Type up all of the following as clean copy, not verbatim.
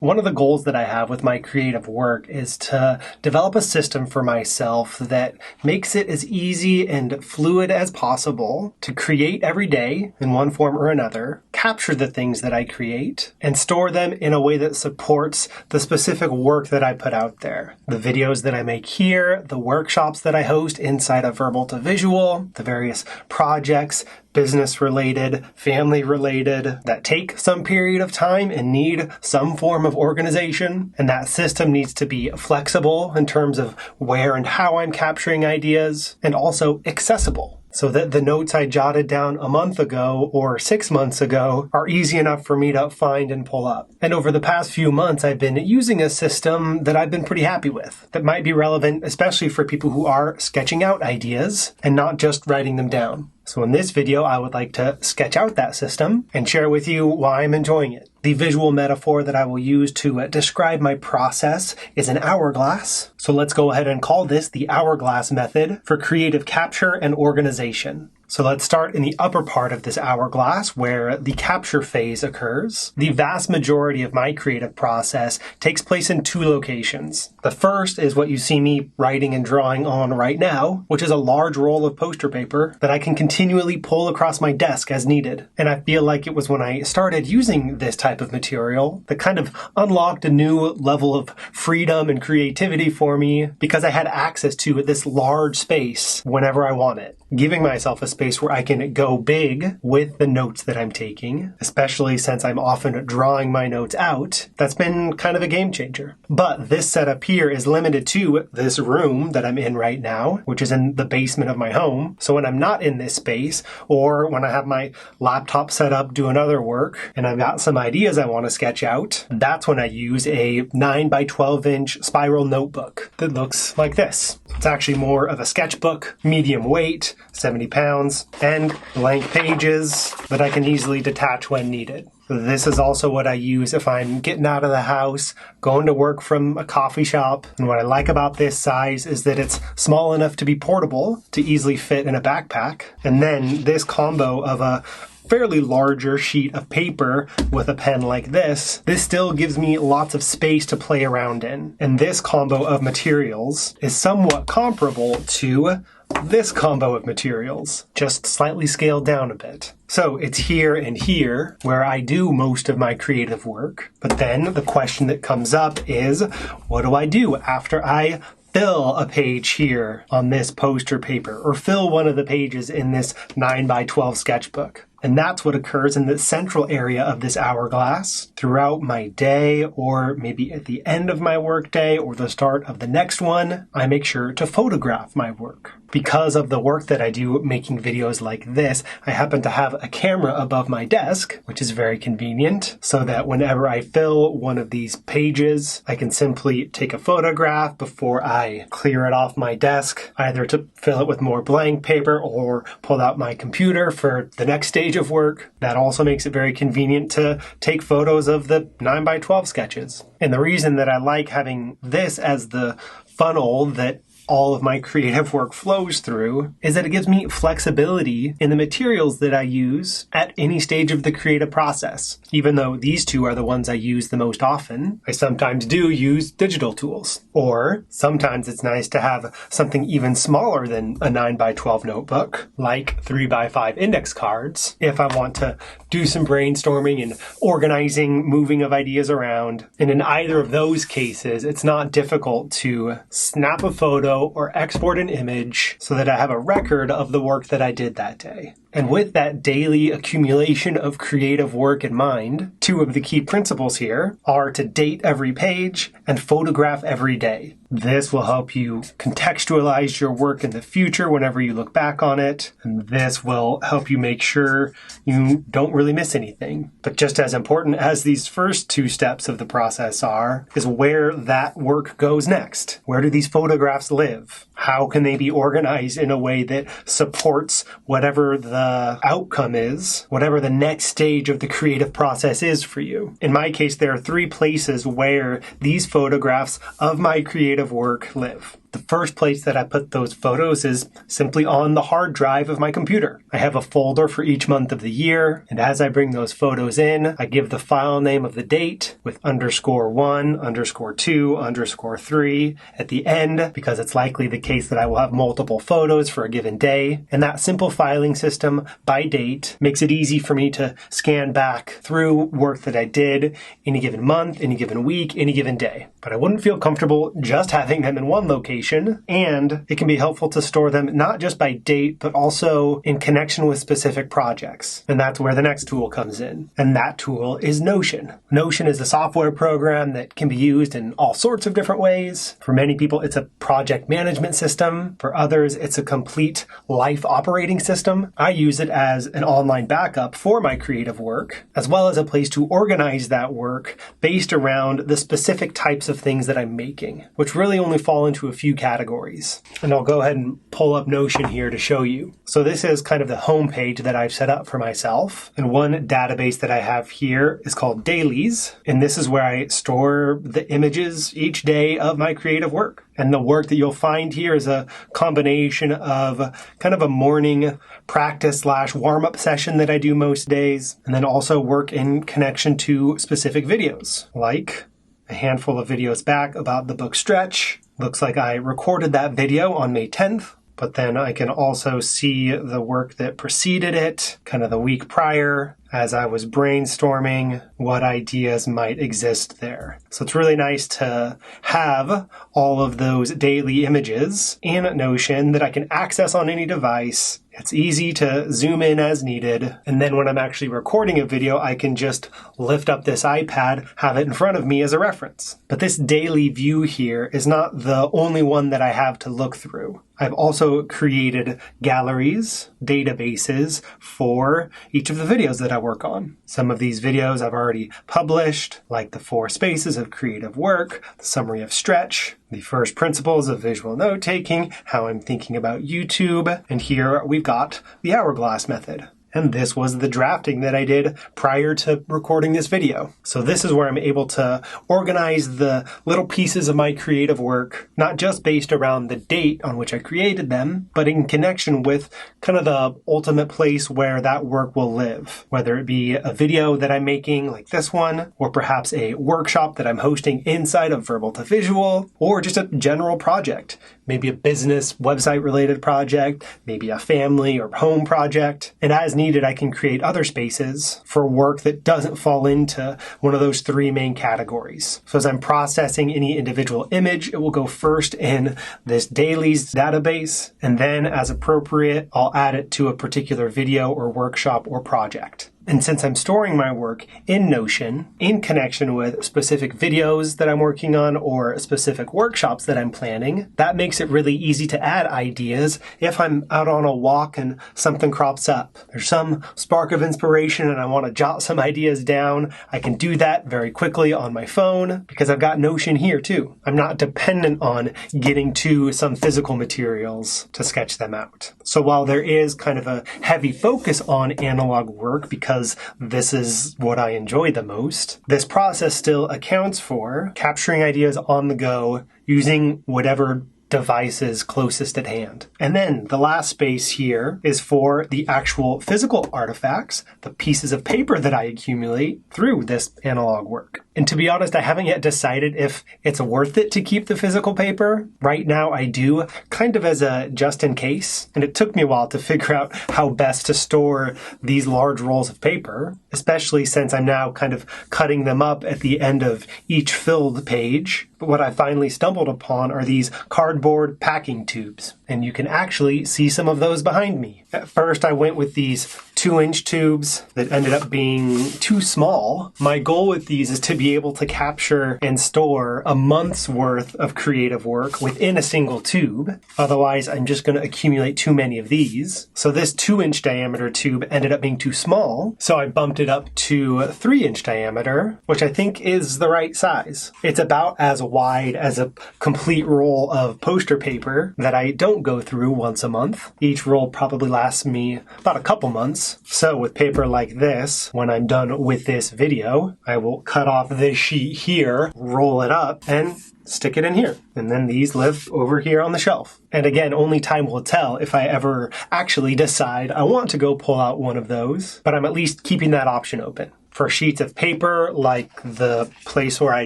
One of the goals that I have with my creative work is to develop a system for myself that makes it as easy and fluid as possible to create every day in one form or another, capture the things that I create, and store them in a way that supports the specific work that I put out there. The videos that I make here, the workshops that I host inside of Verbal to Visual, the various projects, business-related, family-related, that take some period of time and need some form of organization. And that system needs to be flexible in terms of where and how I'm capturing ideas, and also accessible, so that the notes I jotted down a month ago or 6 months ago are easy enough for me to find and pull up. And over the past few months, I've been using a system that I've been pretty happy with, that might be relevant especially for people who are sketching out ideas and not just writing them down. So in this video, I would like to sketch out that system and share with you why I'm enjoying it. The visual metaphor that I will use to describe my process is an hourglass. So let's go ahead and call this the hourglass method for creative capture and organization. So let's start in the upper part of this hourglass where the capture phase occurs. The vast majority of my creative process takes place in two locations. The first is what you see me writing and drawing on right now, which is a large roll of poster paper that I can continually pull across my desk as needed. And I feel like it was when I started using this type of material that kind of unlocked a new level of freedom and creativity for me, because I had access to this large space whenever I want it, giving myself a space where I can go big with the notes that I'm taking, especially since I'm often drawing my notes out. That's been kind of a game changer. But this setup here is limited to this room that I'm in right now, which is in the basement of my home. So when I'm not in this space, or when I have my laptop set up doing other work and I've got some ideas I want to sketch out, that's when I use a 9 by 12 inch spiral notebook that looks like this. It's actually more of a sketchbook, medium weight, 70 pounds, and blank pages that I can easily detach when needed. This is also what I use if I'm getting out of the house, going to work from a coffee shop. And what I like about this size is that it's small enough to be portable, to easily fit in a backpack. And then this combo of a fairly larger sheet of paper with a pen like this still gives me lots of space to play around in. And this combo of materials is somewhat comparable to this combo of materials, just slightly scaled down a bit. So it's here and here where I do most of my creative work. But then the question that comes up is, what do I do after I fill a page here on this poster paper, or fill one of the pages in this 9 by 12 sketchbook? And that's what occurs in the central area of this hourglass. Throughout my day, or maybe at the end of my work day or the start of the next one, I make sure to photograph my work. Because of the work that I do making videos like this, I happen to have a camera above my desk, which is very convenient, so that whenever I fill one of these pages, I can simply take a photograph before I clear it off my desk, either to fill it with more blank paper or pull out my computer for the next stage of work. That also makes it very convenient to take photos of the 9 by 12 sketches. And the reason that I like having this as the funnel that all of my creative work flows through is that it gives me flexibility in the materials that I use at any stage of the creative process. Even though these two are the ones I use the most often, I sometimes do use digital tools. Or sometimes it's nice to have something even smaller than a 9 by 12 notebook, like 3 by 5 index cards, if I want to do some brainstorming and organizing, moving of ideas around. And in either of those cases, it's not difficult to snap a photo or export an image so that I have a record of the work that I did that day. And with that daily accumulation of creative work in mind, two of the key principles here are to date every page and photograph every day. This will help you contextualize your work in the future whenever you look back on it, and this will help you make sure you don't really miss anything. But just as important as these first two steps of the process are, is where that work goes next. Where do these photographs live? How can they be organized in a way that supports whatever the outcome is, whatever the next stage of the creative process is for you? In my case, there are 3 places where these photographs of my creative work live. The first place that I put those photos is simply on the hard drive of my computer. I have a folder for each month of the year, and as I bring those photos in, I give the file name of the date with _1, _2, _3 at the end, because it's likely the case that I will have multiple photos for a given day. And that simple filing system by date makes it easy for me to scan back through work that I did any given month, any given week, any given day. But I wouldn't feel comfortable just having them in one location, and it can be helpful to store them not just by date, but also in connection with specific projects. And that's where the next tool comes in. And that tool is Notion. Notion is a software program that can be used in all sorts of different ways. For many people, it's a project management system. For others, it's a complete life operating system. I use it as an online backup for my creative work, as well as a place to organize that work based around the specific types of things that I'm making, which really only fall into a few categories. And I'll go ahead and pull up Notion here to show you. So this is kind of the home page that I've set up for myself. And one database that I have here is called Dailies. And this is where I store the images each day of my creative work. And the work that you'll find here is a combination of kind of a morning practice / warm-up session that I do most days, and then also work in connection to specific videos, like a handful of videos back about the book Stretch. Looks like I recorded that video on May 10th, but then I can also see the work that preceded it, kind of the week prior, as I was brainstorming what ideas might exist there. So it's really nice to have all of those daily images in Notion that I can access on any device. It's easy to zoom in as needed. And then when I'm actually recording a video, I can just lift up this iPad, have it in front of me as a reference. But this daily view here is not the only one that I have to look through. I've also created galleries, databases for each of the videos that I work on. Some of these videos I've already published, like the 4 spaces of creative work, the summary of Stretch, the first principles of visual note-taking, how I'm thinking about YouTube, and here we've got the hourglass method. And this was the drafting that I did prior to recording this video. So this is where I'm able to organize the little pieces of my creative work, not just based around the date on which I created them, but in connection with kind of the ultimate place where that work will live. Whether it be a video that I'm making like this one, or perhaps a workshop that I'm hosting inside of Verbal to Visual, or just a general project. Maybe a business website related project, maybe a family or home project. And as needed, I can create other spaces for work that doesn't fall into one of those 3 main categories. So as I'm processing any individual image, it will go first in this dailies database, and then as appropriate, I'll add it to a particular video or workshop or project. And since I'm storing my work in Notion in connection with specific videos that I'm working on or specific workshops that I'm planning, that makes it really easy to add ideas if I'm out on a walk and something crops up. There's some spark of inspiration and I want to jot some ideas down. I can do that very quickly on my phone because I've got Notion here too. I'm not dependent on getting to some physical materials to sketch them out. So while there is kind of a heavy focus on analog work because this is what I enjoy the most, this process still accounts for capturing ideas on the go using whatever device is closest at hand. And then the last space here is for the actual physical artifacts, the pieces of paper that I accumulate through this analog work. And to be honest, I haven't yet decided if it's worth it to keep the physical paper. Right now I do, kind of as a just in case. And it took me a while to figure out how best to store these large rolls of paper, especially since I'm now kind of cutting them up at the end of each filled page. But what I finally stumbled upon are these cardboard packing tubes. And you can actually see some of those behind me. At first I went with these 2-inch tubes that ended up being too small. My goal with these is to be able to capture and store a month's worth of creative work within a single tube. Otherwise, I'm just going to accumulate too many of these. So this 2-inch diameter tube ended up being too small. So I bumped it up to a 3-inch diameter, which I think is the right size. It's about as wide as a complete roll of poster paper that I don't go through once a month. Each roll probably lasts lasts me about a couple months. So with paper like this, when I'm done with this video, I will cut off this sheet here, roll it up, and stick it in here. And then these live over here on the shelf. And again, only time will tell if I ever actually decide I want to go pull out one of those, but I'm at least keeping that option open. For sheets of paper, like the place where I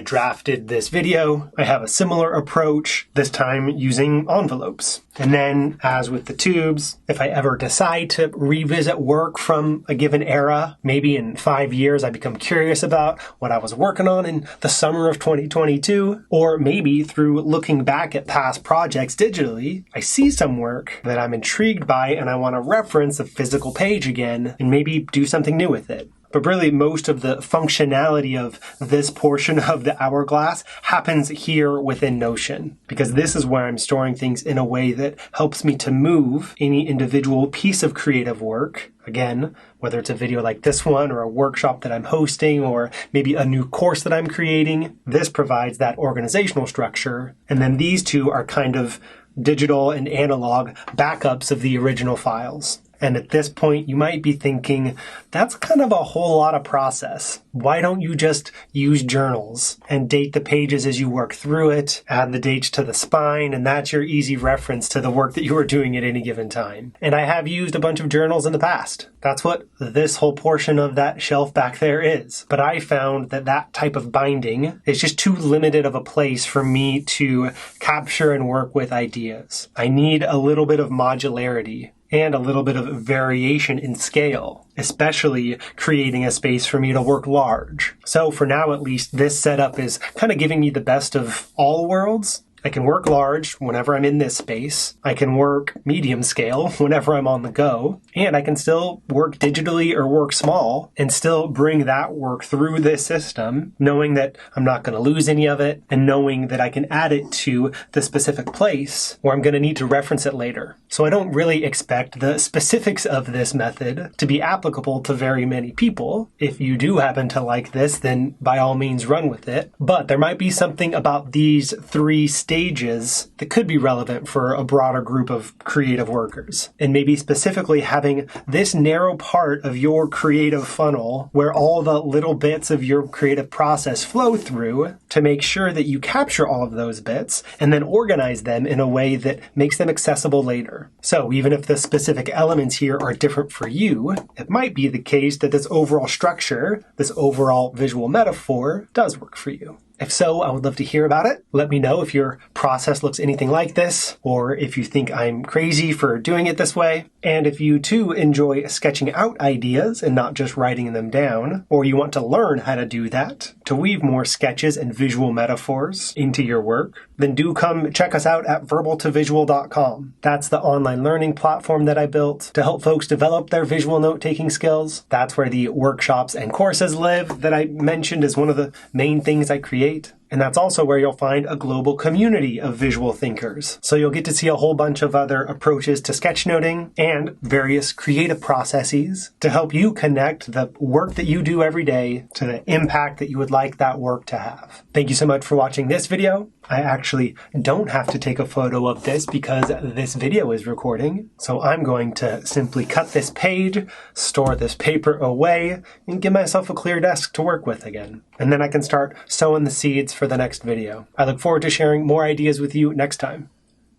drafted this video, I have a similar approach, this time using envelopes. And then, as with the tubes, if I ever decide to revisit work from a given era, maybe in 5 years I become curious about what I was working on in the summer of 2022, or maybe through looking back at past projects digitally, I see some work that I'm intrigued by and I want to reference a physical page again and maybe do something new with it. But really, most of the functionality of this portion of the hourglass happens here within Notion, because this is where I'm storing things in a way that helps me to move any individual piece of creative work. Again, whether it's a video like this one or a workshop that I'm hosting or maybe a new course that I'm creating, this provides that organizational structure. And then these two are kind of digital and analog backups of the original files. And at this point, you might be thinking, that's kind of a whole lot of process. Why don't you just use journals and date the pages as you work through it, add the dates to the spine, and that's your easy reference to the work that you are doing at any given time. And I have used a bunch of journals in the past. That's what this whole portion of that shelf back there is. But I found that that type of binding is just too limited of a place for me to capture and work with ideas. I need a little bit of modularity and a little bit of variation in scale, especially creating a space for me to work large. So for now, at least, this setup is kind of giving me the best of all worlds. I can work large whenever I'm in this space. I can work medium scale whenever I'm on the go. And I can still work digitally or work small and still bring that work through this system, knowing that I'm not going to lose any of it and knowing that I can add it to the specific place where I'm going to need to reference it later. So I don't really expect the specifics of this method to be applicable to very many people. If you do happen to like this, then by all means run with it. But there might be something about these 3 stages that could be relevant for a broader group of creative workers. And maybe specifically having this narrow part of your creative funnel where all the little bits of your creative process flow through to make sure that you capture all of those bits and then organize them in a way that makes them accessible later. So even if the specific elements here are different for you, it might be the case that this overall structure, this overall visual metaphor does work for you. If so, I would love to hear about it. Let me know if your process looks anything like this, or if you think I'm crazy for doing it this way. And if you too enjoy sketching out ideas and not just writing them down, or you want to learn how to do that, to weave more sketches and visual metaphors into your work, then do come check us out at verbaltovisual.com. That's the online learning platform that I built to help folks develop their visual note-taking skills. That's where the workshops and courses live that I mentioned as one of the main things I create. And that's also where you'll find a global community of visual thinkers. So you'll get to see a whole bunch of other approaches to sketchnoting and various creative processes to help you connect the work that you do every day to the impact that you would like that work to have. Thank you so much for watching this video. I actually don't have to take a photo of this because this video is recording. So I'm going to simply cut this page, store this paper away, and give myself a clear desk to work with again. And then I can start sowing the seeds for the next video. I look forward to sharing more ideas with you next time.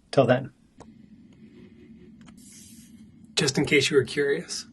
Till then. Just in case you were curious,